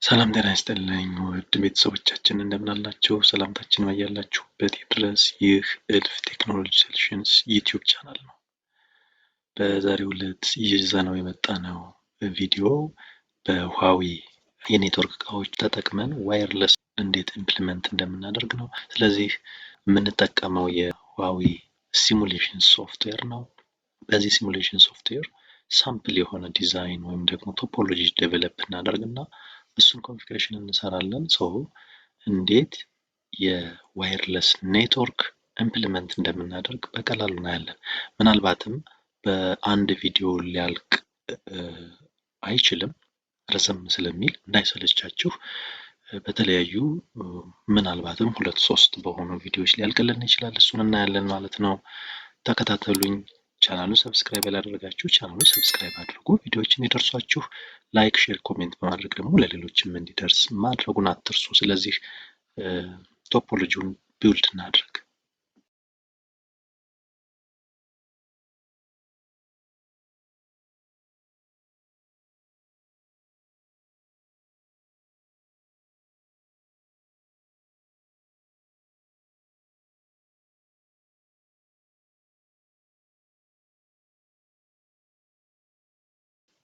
ሰላም ጤና ይስጥልኝ ውድ ቤተሰቦቻችን እንደምን አላችሁ? ሰላምታችን በያላችሁበት ይድረስ። ይህ እልፍ ቴክኖሎጂ ሶሉሽንስ ዩቲዩብ ቻናል ነው። በዛሬው ዕለት ይዘነው የመጣነው ቪዲዮ በሁዋዌ የኔትወርክ እቃዎች ተጠቅመን ዋየርለስ እንዴት ኢምፕሊመንት እንደምናደርግ ነው። ስለዚህ የምንጠቀመው የሁዋዌ ሲሙሌሽን ሶፍትዌር ነው። በዚህ ሲሙሌሽን ሶፍትዌር ሳምፕል የሆነ ዲዛይን ወይም ደግሞ ቶፖሎጂ ዴቨሎፕ እናደርግና እሱን ኮንፊግሬሽን እንሰራለን። እንዴት የዋየርለስ ኔትወርክ ኢምፕሊመንት እንደምናደርግ በቀላሉ እናያለን። ምናልባትም በአንድ ቪዲዮ ሊያልቅ አይችልም፣ ረዘም ስለሚል እንዳይሰለቻችሁ በተለያዩ ምናልባትም 2-3 በሆኑ ቪዲዮዎች ሊያልቅልን ይችላል። እሱን እናያለን ማለት ነው። ተከታተሉኝ። ቻናሉን ሰብስክራይብ ያላደረጋችሁ ቻናሉን ሰብስክራይብ አድርጉ። ቪዲዮዎችን እንዲደርሷችሁ ላይክ፣ ሼር፣ ኮሜንት በማድረግ ደግሞ ለሌሎችም እንዲደርስ ማድረጉን አትርሱ። ስለዚህ ቶፖሎጂውን ቢውልድ እናድርግ።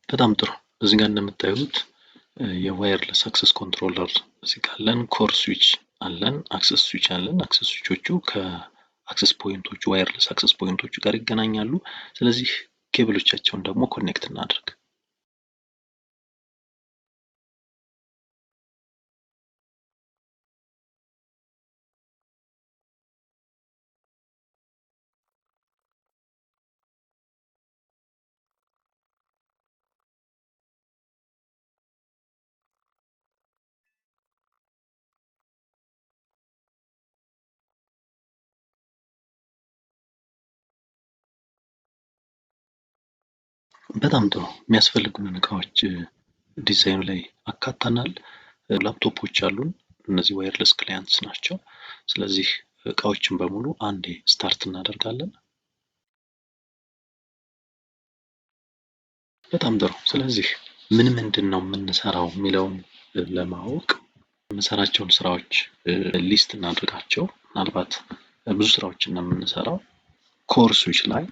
በጣም ጥሩ። እዚህ ጋር እንደምታዩት የዋየርለስ አክሰስ ኮንትሮለር እዚህ ጋር አለን። ኮር ስዊች አለን፣ አክሰስ ስዊች አለን። አክሰስ ስዊቾቹ ከአክሰስ ፖይንቶቹ ዋየርለስ አክሰስ ፖይንቶቹ ጋር ይገናኛሉ። ስለዚህ ኬብሎቻቸውን ደግሞ ኮኔክት እናድርግ። በጣም ጥሩ። የሚያስፈልጉንን እቃዎች ዲዛይኑ ላይ አካተናል። ላፕቶፖች አሉን። እነዚህ ዋየርለስ ክላይንትስ ናቸው። ስለዚህ እቃዎችን በሙሉ አንዴ ስታርት እናደርጋለን። በጣም ጥሩ። ስለዚህ ምንድን ነው የምንሰራው የሚለውን ለማወቅ የምንሰራቸውን ስራዎች ሊስት እናድርጋቸው። ምናልባት ብዙ ስራዎችን ነው የምንሰራው። ኮር ስዊች ላይ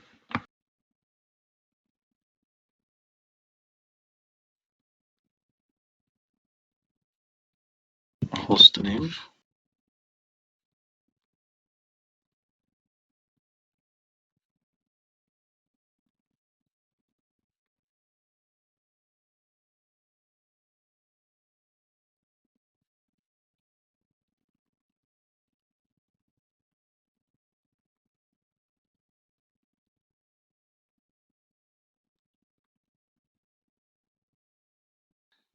ሆስት ኔም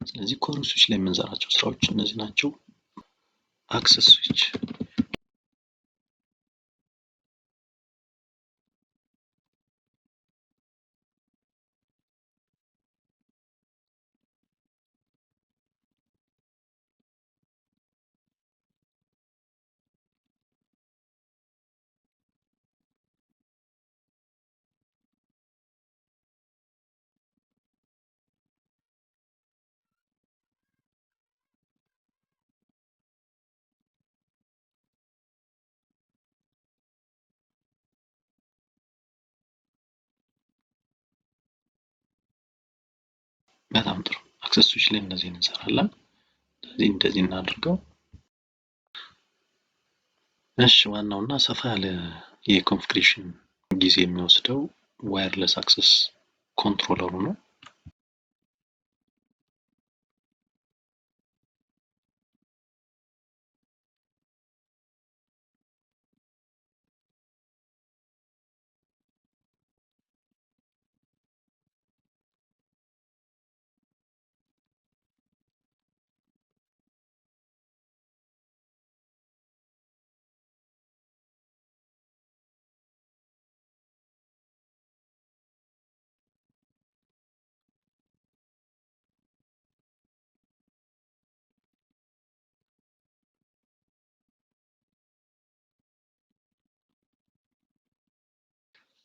ስለዚህ ኮር ስዊች ላይ የምንሰራቸው ስራዎች እነዚህ ናቸው። አክሰስ ስዊች በጣም ጥሩ። አክሰስ ስዊች ላይ እነዚህን እንሰራለን። እንደዚህ እናድርገው። እሺ፣ ዋናውና ሰፋ ያለ የኮንፊግሬሽን ጊዜ የሚወስደው ዋየርለስ አክሰስ ኮንትሮለሩ ነው።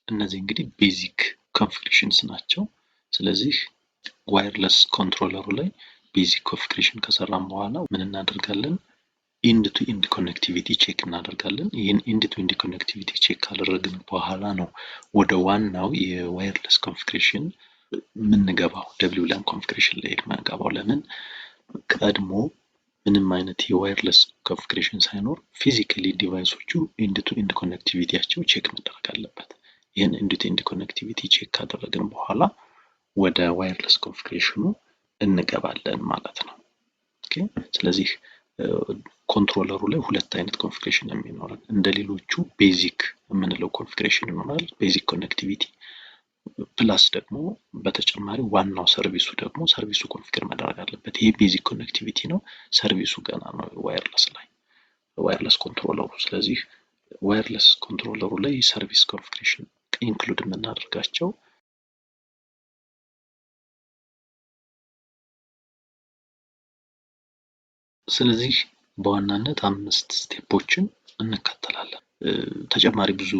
እነዚህ እንግዲህ ቤዚክ ኮንፊግሬሽንስ ናቸው። ስለዚህ ዋየርለስ ኮንትሮለሩ ላይ ቤዚክ ኮንፊግሬሽን ከሰራን በኋላ ምን እናደርጋለን? ኢንድ ቱ ኢንድ ኮኔክቲቪቲ ቼክ እናደርጋለን። ይህን ኢንድ ቱ ኢንድ ኮኔክቲቪቲ ቼክ ካደረግን በኋላ ነው ወደ ዋናው የዋየርለስ ኮንፊግሬሽን የምንገባው፣ WLAN ኮንፊግሬሽን ላይ የምንገባው። ለምን? ቀድሞ ምንም አይነት የዋየርለስ ኮንፊግሬሽን ሳይኖር ፊዚካሊ ዲቫይሶቹ ኢንድ ቱ ኢንድ ኮኔክቲቪቲያቸው ቼክ መደረግ አለበት። ይህን ኢንድ ቱ ኢንድ ኮኔክቲቪቲ ቼክ ካደረግን በኋላ ወደ ዋየርለስ ኮንፊግሬሽኑ እንገባለን ማለት ነው። ኦኬ። ስለዚህ ኮንትሮለሩ ላይ ሁለት አይነት ኮንፊግሬሽን የሚኖረን፣ እንደሌሎቹ ቤዚክ የምንለው ኮንፊግሬሽን ይኖራል፣ ቤዚክ ኮኔክቲቪቲ ፕላስ ደግሞ በተጨማሪ ዋናው ሰርቪሱ ደግሞ ሰርቪሱ ኮንፊገር መደረግ አለበት። ይሄ ቤዚክ ኮኔክቲቪቲ ነው። ሰርቪሱ ገና ነው ዋየርለስ ላይ ዋየርለስ ኮንትሮለሩ። ስለዚህ ዋየርለስ ኮንትሮለሩ ላይ ሰርቪስ ኮንፊግሬሽን ኢንክሉድ የምናደርጋቸው ስለዚህ በዋናነት 5 ስቴፖችን እንከተላለን። ተጨማሪ ብዙ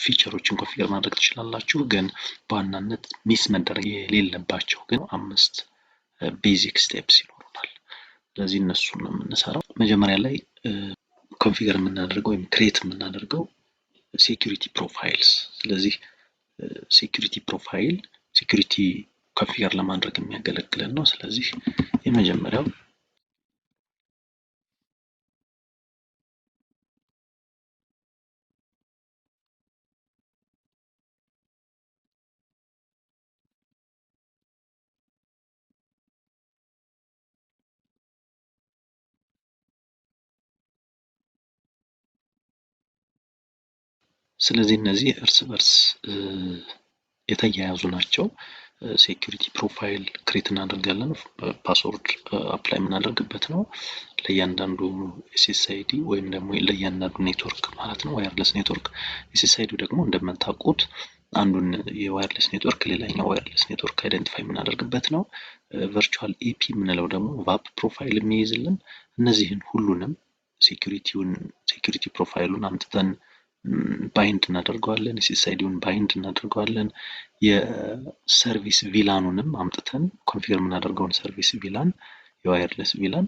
ፊቸሮችን ኮንፊገር ማድረግ ትችላላችሁ፣ ግን በዋናነት ሚስ መደረግ የሌለባቸው ግን 5 ቤዚክ ስቴፕስ ይኖሩናል። ስለዚህ እነሱን ነው የምንሰራው። መጀመሪያ ላይ ኮንፊገር የምናደርገው ወይም ክሬት የምናደርገው ሴኩሪቲ ፕሮፋይልስ። ስለዚህ ሴኩሪቲ ፕሮፋይል ሴኩሪቲ ኮንፊገር ለማድረግ የሚያገለግለን ነው። ስለዚህ የመጀመሪያው ስለዚህ እነዚህ እርስ በርስ የተያያዙ ናቸው። ሴኩሪቲ ፕሮፋይል ክሬት እናደርጋለን። ፓስወርድ አፕላይ የምናደርግበት ነው ለእያንዳንዱ ኤስኤስአይዲ ወይም ደግሞ ለእያንዳንዱ ኔትወርክ ማለት ነው፣ ዋየርለስ ኔትወርክ። ኤስኤስአይዲ ደግሞ እንደምታውቁት አንዱን የዋየርለስ ኔትወርክ ሌላኛው ዋየርለስ ኔትወርክ አይደንቲፋይ የምናደርግበት ነው። ቨርቹዋል ኤፒ የምንለው ደግሞ ቫፕ ፕሮፋይል የሚይዝልን። እነዚህን ሁሉንም ሴኩሪቲ ፕሮፋይሉን አምጥተን ባይንድ እናደርገዋለን። ኤስኤስአይዲውን ባይንድ እናደርገዋለን። የሰርቪስ ቪላኑንም አምጥተን ኮንፊገር የምናደርገውን ሰርቪስ ቪላን የዋየርለስ ቪላን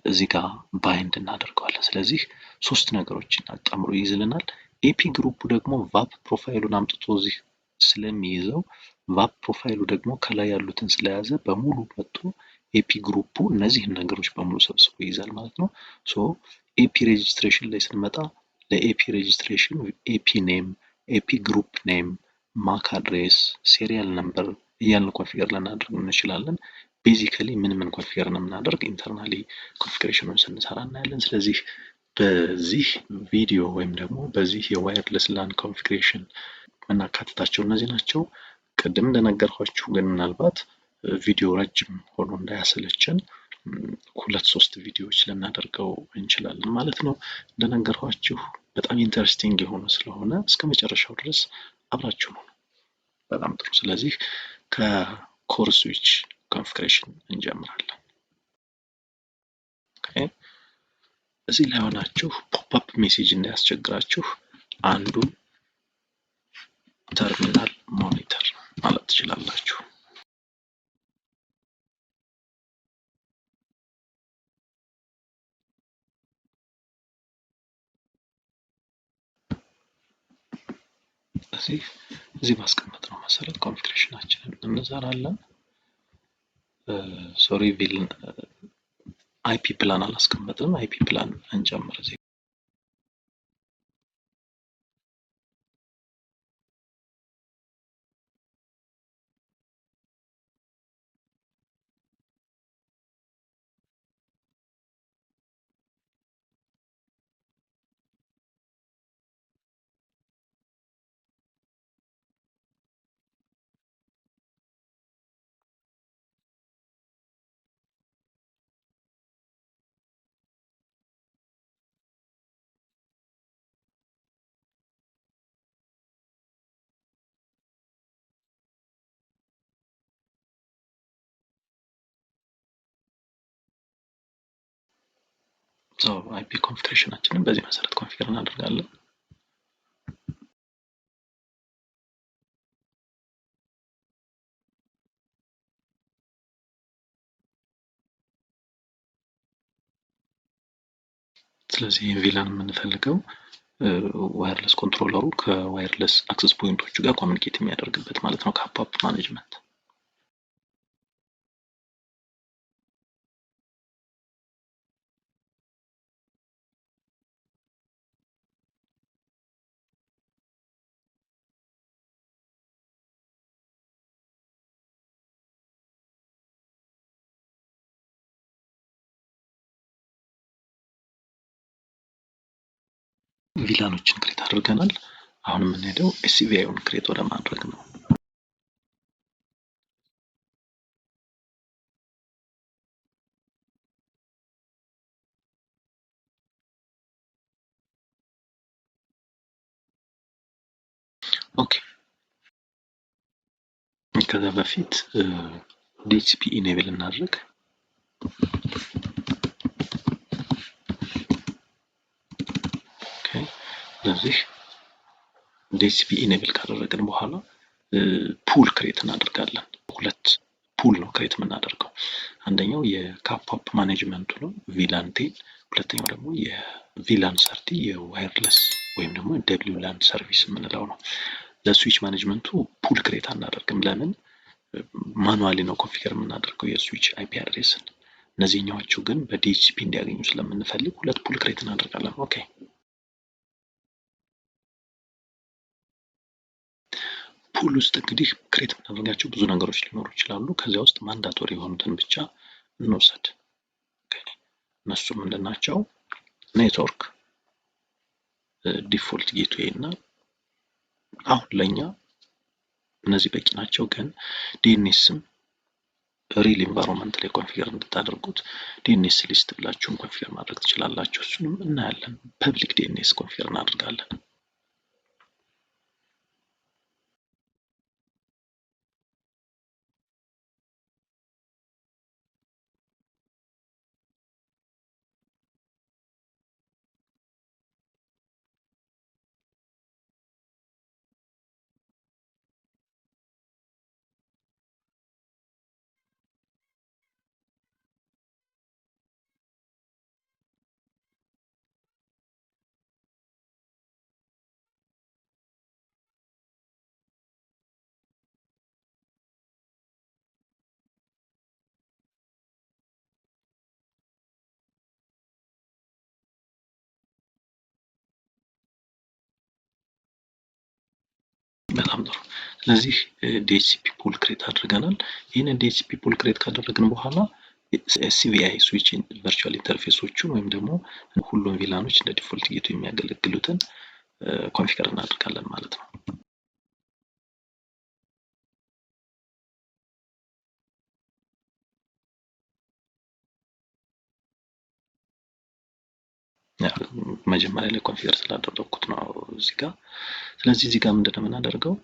እዚህ ጋር ባይንድ እናደርገዋለን። ስለዚህ 3 ነገሮችን አጣምሮ ይይዝልናል። ኤፒ ግሩፑ ደግሞ ቫፕ ፕሮፋይሉን አምጥቶ እዚህ ስለሚይዘው ቫፕ ፕሮፋይሉ ደግሞ ከላይ ያሉትን ስለያዘ በሙሉ መጥቶ ኤፒ ግሩፑ እነዚህን ነገሮች በሙሉ ሰብስቦ ይይዛል ማለት ነው። ሶ ኤፒ ሬጅስትሬሽን ላይ ስንመጣ ለኤፒ ሬጅስትሬሽን ኤፒ ኔም፣ ኤፒ ግሩፕ ኔም፣ ማክ አድሬስ፣ ሴሪያል ነምበር እያልን ኮንፊገር ልናደርግ እንችላለን። ቤዚካሊ ምን ኮንፊገር ነው የምናደርግ ኢንተርናሊ ኮንፊግሬሽኑን ስንሰራ እናያለን። ስለዚህ በዚህ ቪዲዮ ወይም ደግሞ በዚህ የዋየርለስ ላን ኮንፊግሬሽን የምናካትታቸው እነዚህ ናቸው። ቅድም እንደነገርኳችሁ ግን ምናልባት ቪዲዮ ረጅም ሆኖ እንዳያሰለችን 2-3 ቪዲዮዎች ልናደርገው እንችላለን ማለት ነው። እንደነገርኳችሁ በጣም ኢንተረስቲንግ የሆነ ስለሆነ እስከ መጨረሻው ድረስ አብራችሁ ነው። በጣም ጥሩ። ስለዚህ ከኮር ስዊች ኮንፊግሬሽን እንጀምራለን። እዚህ ላይ ሆናችሁ ፖፕ ሜሴጅ እንዳያስቸግራችሁ አንዱ ተርሚናል ሞኒተር ማለት ትችላላችሁ። እዚህ ባስቀመጥነው መሰረት ኮንፊግሬሽናችንን እንሰራለን። ሶሪ አይፒ ፕላን አላስቀመጥንም። አይፒ ፕላን እንጨምር። አይፒ ኮንፊግሬሽናችንን በዚህ መሰረት ኮንፊገር እናደርጋለን። ስለዚህ ይህን ቪላን የምንፈልገው ዋየርለስ ኮንትሮለሩ ከዋየርለስ አክሰስ ፖይንቶቹ ጋር ኮሚኒኬት የሚያደርግበት ማለት ነው፣ ከአፕ ማኔጅመንት። ቪላኖችን ክሬት አድርገናል። አሁን የምንሄደው ኤስሲቪአይውን ክሬት ወደ ማድረግ ነው። ኦኬ ከዛ በፊት ዲኤችሲፒ ኢኔብል እናድርግ። ኦኬ ስለዚህ ዲኤችሲፒ ኢኔብል ካደረግን በኋላ ፑል ክሬት እናደርጋለን። ሁለት ፑል ነው ክሬት የምናደርገው። አንደኛው የካፕ ማኔጅመንቱ ነው ቪላን 10፣ ሁለተኛው ደግሞ የቪላን 30 የዋየርለስ ወይም ደግሞ ደብሊው ላን ሰርቪስ የምንለው ነው። ለስዊች ማኔጅመንቱ ፑል ክሬት አናደርግም። ለምን? ማኑዋሊ ነው ኮንፊገር የምናደርገው የስዊች አይፒ አድሬስን። እነዚህኛዎቹ ግን በዲኤችሲፒ እንዲያገኙ ስለምንፈልግ ሁለት ፑል ክሬት እናደርጋለን። ኦኬ ፑል ውስጥ እንግዲህ ክሬት የምናደርጋቸው ብዙ ነገሮች ሊኖሩ ይችላሉ። ከዚያ ውስጥ ማንዳቶሪ የሆኑትን ብቻ እንውሰድ። እነሱ ምንድን ናቸው? ኔትወርክ፣ ዲፎልት ጌትዌይ እና አሁን ለኛ እነዚህ በቂ ናቸው። ግን ዲኤንኤስም ሪል ኢንቫይሮንመንት ላይ ኮንፊገር እንድታደርጉት ዲኤንኤስ ሊስት ብላችሁን ኮንፊገር ማድረግ ትችላላችሁ። እሱንም እናያለን። ፐብሊክ ዲኤንኤስ ኮንፊገር እናደርጋለን። በጣም ጥሩ። ስለዚህ ዲኤችሲፒ ፑል ክሬት አድርገናል። ይህንን ዲኤችሲፒ ፑል ክሬት ካደረግን በኋላ ሲቪአይ ስዊች ቨርቹዋል ኢንተርፌሶቹን ወይም ደግሞ ሁሉም ቪላኖች እንደ ዲፎልት ጌቱ የሚያገለግሉትን ኮንፊገር እናደርጋለን ማለት ነው። መጀመሪያ ላይ ኮንፊገር ስላደረኩት ነው እዚህ ጋር። ስለዚህ እዚህ ጋር ምንድነው የምናደርገው?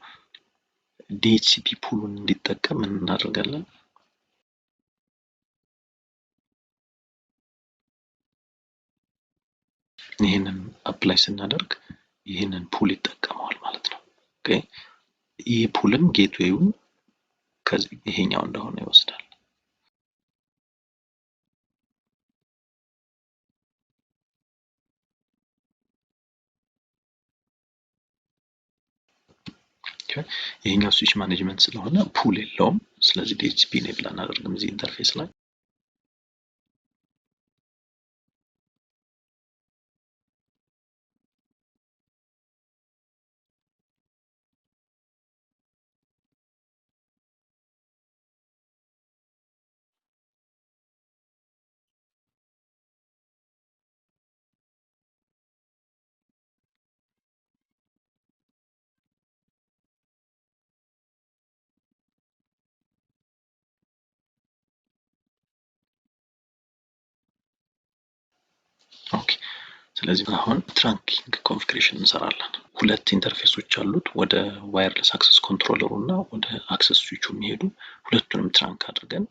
ዲኤችሲፒ ፑሉን እንዲጠቀም ምን እናደርጋለን? ይህንን አፕላይ ስናደርግ ይህንን ፑል ይጠቀመዋል ማለት ነው። ኦኬ ይህ ፑልም ጌትዌውን ከዚህ ይሄኛው እንደሆነ ይወስዳል። ይሄኛው ስዊች ማኔጅመንት ስለሆነ ፑል የለውም። ስለዚህ ዲኤችሲፒ ኢኔብል አናደርግም እዚህ ኢንተርፌስ ላይ። ኦኬ ስለዚህ አሁን ትራንኪንግ ኮንፊግሬሽን እንሰራለን። ሁለት ኢንተርፌሶች አሉት፣ ወደ ዋየርለስ አክሰስ ኮንትሮለሩ እና ወደ አክሰስ ስዊቹ የሚሄዱ ሁለቱንም ትራንክ አድርገን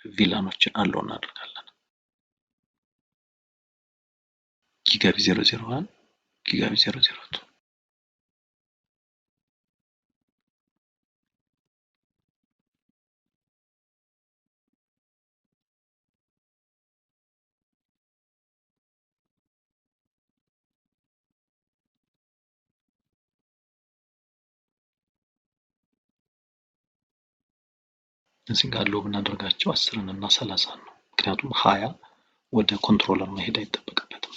ቪላኖችን አለው እናደርጋለን። ጊጋቢ 001 ጊጋቢ 002 እዚህ ጋር ሎ ብናደርጋቸው 10 እና 30 ነው። ምክንያቱም 20 ወደ ኮንትሮለር መሄድ አይጠበቅበትም።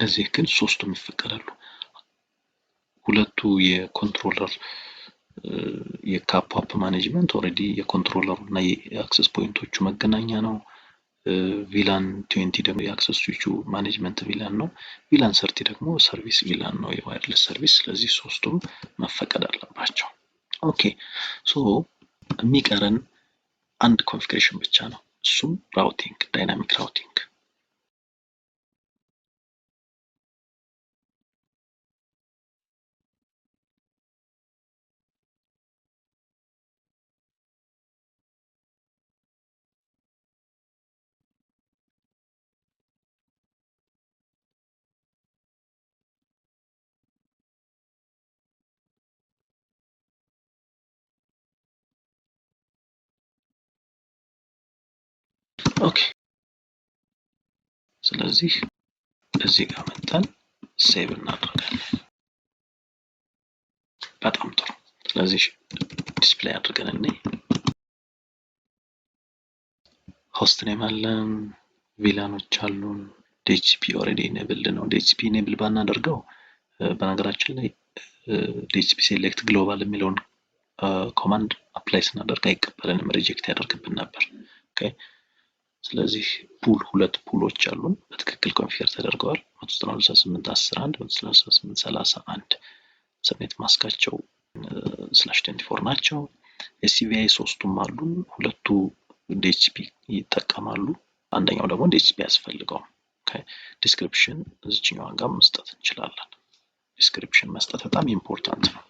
እዚህ ግን ሶስቱም ይፈቀዳሉ። ሁለቱ የኮንትሮለር የካፕ አፕ ማኔጅመንት ኦልሬዲ የኮንትሮለሩ እና የአክሰስ ፖይንቶቹ መገናኛ ነው። ቪላን 20 ደግሞ የአክሰስ ስዊቹ ማኔጅመንት ቪላን ነው። ቪላን 30 ደግሞ ሰርቪስ ቪላን ነው፣ የዋይርለስ ሰርቪስ። ስለዚህ ሶስቱም መፈቀድ አለባቸው። ኦኬ ሶ የሚቀረን አንድ ኮንፊግሬሽን ብቻ ነው። እሱም ራውቲንግ፣ ዳይናሚክ ራውቲንግ። ኦኬ ስለዚህ እዚህ ጋር መጥተን ሴቭ እናደርጋለን። በጣም ጥሩ። ስለዚህ ዲስፕሌይ አድርገን እንይ። ሆስት ኔም አለን፣ ቪላኖች አሉን። ዲኤችሲፒ ኦልሬዲ ኢኔብል ነው። ዲኤችሲፒ ኢኔብል ባናደርገው በነገራችን ላይ ዲኤችሲፒ ሴሌክት ግሎባል የሚለውን ኮማንድ አፕላይ ስናደርግ አይቀበለንም፣ ሪጀክት ያደርግብን ነበር። ኦኬ ስለዚህ ፑል ሁለት ፑሎች አሉን፣ በትክክል ኮንፊገር ተደርገዋል። 192.168.11 192.168.31 ሰብኔት ማስካቸው /24 ናቸው። ኤስሲቪአይ ሶስቱም አሉን፣ ሁለቱ ዲኤችሲፒ ይጠቀማሉ፣ አንደኛው ደግሞ ዲኤችሲፒ ያስፈልገው። ኦኬ ዲስክሪፕሽን እዚህኛው ጋር መስጠት እንችላለን። ዲስክሪፕሽን መስጠት በጣም ኢምፖርታንት ነው።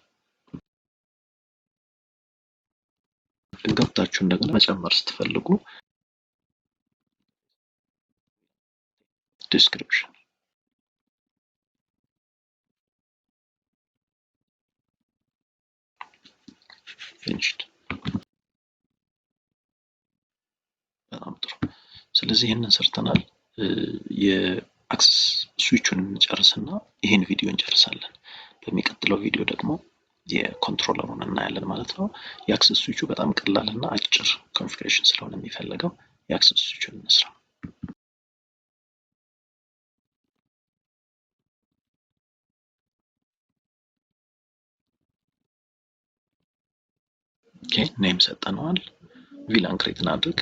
ገብታችሁ እንደገና መጨመር ስትፈልጉ ዲስክሪፕሽን ፊኒሽድ። በጣም ጥሩ። ስለዚህ ይህንን ሰርተናል። የአክሰስ ስዊቹን እንጨርስና ይህን ቪዲዮ እንጨርሳለን። በሚቀጥለው ቪዲዮ ደግሞ የኮንትሮለሩን እናያለን ማለት ነው። የአክሰስ ስዊቹ በጣም ቀላል እና አጭር ኮንፊግሬሽን ስለሆነ የሚፈልገው የአክሰስ ስዊቹን እንስራ። ኦኬ ኔም ሰጠነዋል። ቪላን ክሬት እናድርግ።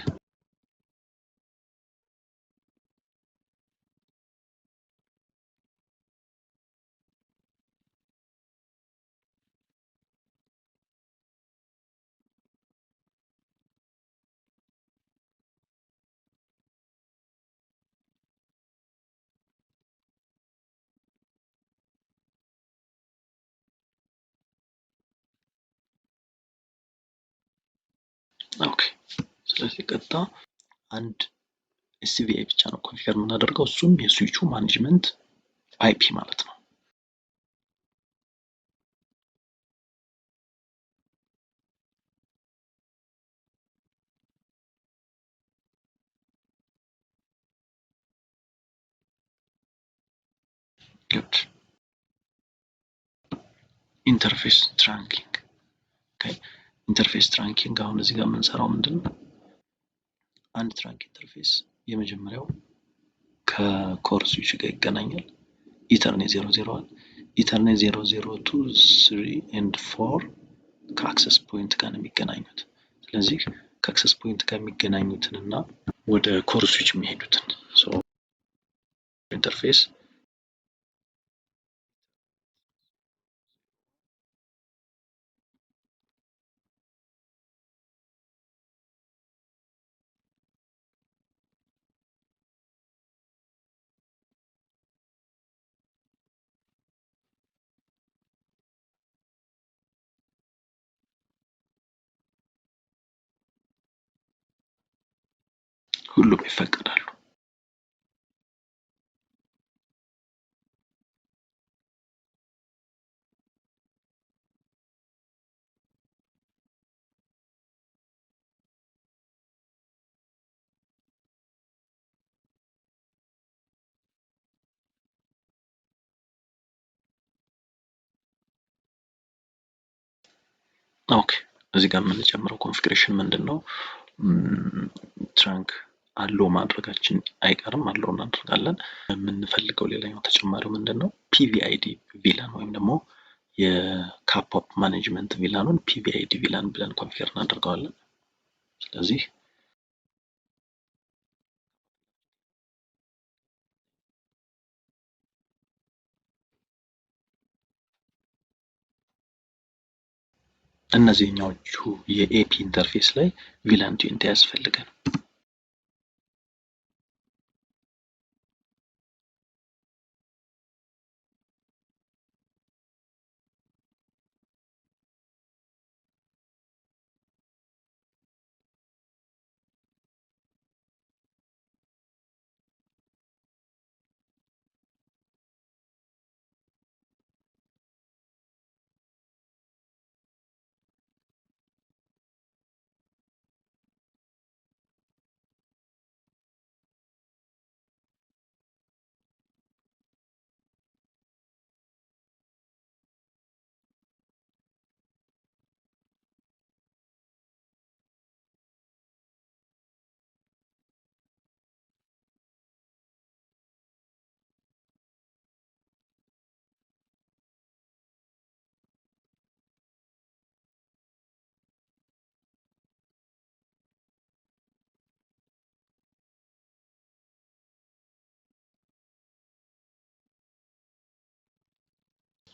ኦኬ ስለዚህ ቀጥታ አንድ ኤስሲቪአይ ብቻ ነው ኮንፊገር የምናደርገው፣ እሱም የስዊቹ ማኔጅመንት አይፒ ማለት ነው። ጉድ ኢንተርፌስ ትራንኪንግ። ኦኬ ኢንተርፌስ ትራንኪንግ አሁን እዚህ ጋር የምንሰራው ምንድነው? አንድ ትራንክ ኢንተርፌስ የመጀመሪያው ከኮር ስዊች ጋር ይገናኛል። ኢተርኔት 001 ኢተርኔት 002 3 and 4 ከአክሰስ ፖይንት ጋር ነው የሚገናኙት። ስለዚህ ከአክሰስ ፖይንት ጋር የሚገናኙትን እና ወደ ኮር ስዊች የሚሄዱትን ኢንተርፌስ ሁሉም ይፈቀዳሉ። ኦኬ እዚህ ጋር የምንጨምረው ኮንፊግሬሽን ምንድን ነው? ትራንክ አሎ ማድረጋችን አይቀርም። አሎ እናደርጋለን። የምንፈልገው ሌላኛው ተጨማሪው ምንድን ነው? ፒቪአይዲ ቪላን ወይም ደግሞ የካፕ ማኔጅመንት ቪላኑን ፒቪአይዲ ቪላን ብለን ኮንፊገር እናደርገዋለን። ስለዚህ እነዚህኛዎቹ የኤፒ ኢንተርፌስ ላይ ቪላን ቱንቲ ያስፈልገን።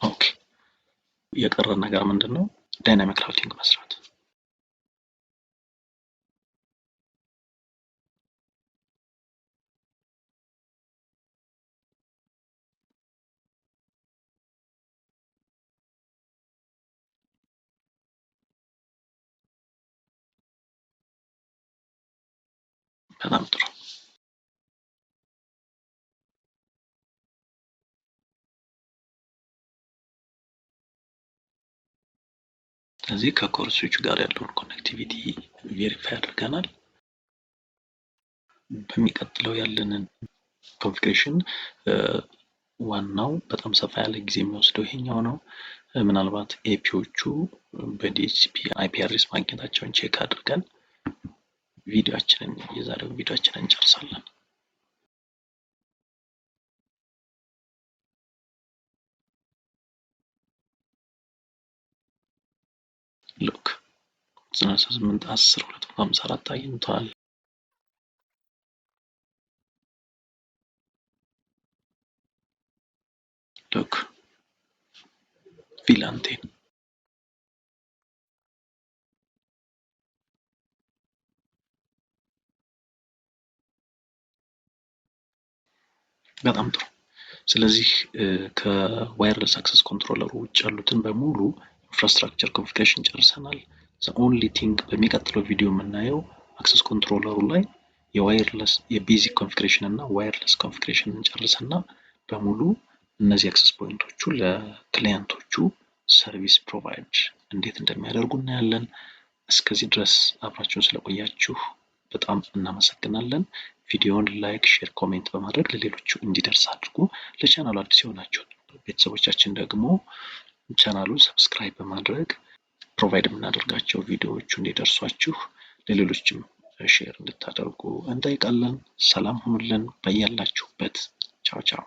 ኦኬ የቀረን ነገር ምንድን ነው? ዳይናሚክ ራውቲንግ መስራት። በጣም ጥሩ። ስለዚህ ከኮር ስዊች ጋር ያለውን ኮኔክቲቪቲ ቬሪፋይ አድርገናል። በሚቀጥለው ያለንን ኮንፊግሬሽን ዋናው በጣም ሰፋ ያለ ጊዜ የሚወስደው ይሄኛው ነው። ምናልባት ኤፒዎቹ በዲኤችሲፒ አይፒ አድሬስ ማግኘታቸውን ቼክ አድርገን የዛሬውን ቪዲዮአችንን እንጨርሳለን። ሉክ 98 10 254 አግኝቷል። ሉክ ቪላንቴን በጣም ጥሩ። ስለዚህ ከዋየርለስ አክሰስ ኮንትሮለሩ ውጭ ያሉትን በሙሉ ኢንፍራስትራክቸር ኮንፊግሬሽን ጨርሰናል። ኦንሊ ቲንግ በሚቀጥለው ቪዲዮ የምናየው አክሰስ ኮንትሮለሩ ላይ የዋየርለስ የቤዚክ ኮንፊግሬሽን እና ዋየርለስ ኮንፊግሬሽን እንጨርስና በሙሉ እነዚህ አክሰስ ፖይንቶቹ ለክሊያንቶቹ ሰርቪስ ፕሮቫይድ እንዴት እንደሚያደርጉ እናያለን። እስከዚህ ድረስ አብራችሁን ስለቆያችሁ በጣም እናመሰግናለን። ቪዲዮውን ላይክ፣ ሼር፣ ኮሜንት በማድረግ ለሌሎቹ እንዲደርስ አድርጉ። ለቻናሉ አዲስ የሆናችሁ ቤተሰቦቻችን ደግሞ ቻናሉን ሰብስክራይብ በማድረግ ፕሮቫይድ የምናደርጋቸው ቪዲዮዎቹ እንዲደርሷችሁ ለሌሎችም ሼር እንድታደርጉ እንጠይቃለን። ሰላም ሁኑልን በያላችሁበት። ቻው ቻው።